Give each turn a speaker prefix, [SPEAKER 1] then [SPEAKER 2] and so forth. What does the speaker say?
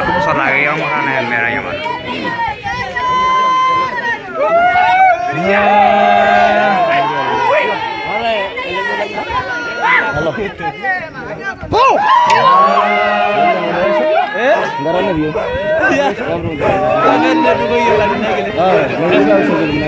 [SPEAKER 1] Besar lagi yang makan yang merahnya mana? Halo. Oh. Darahnya dia. Iya. Jangan dia juga yang lari lagi. Enggak usah gini.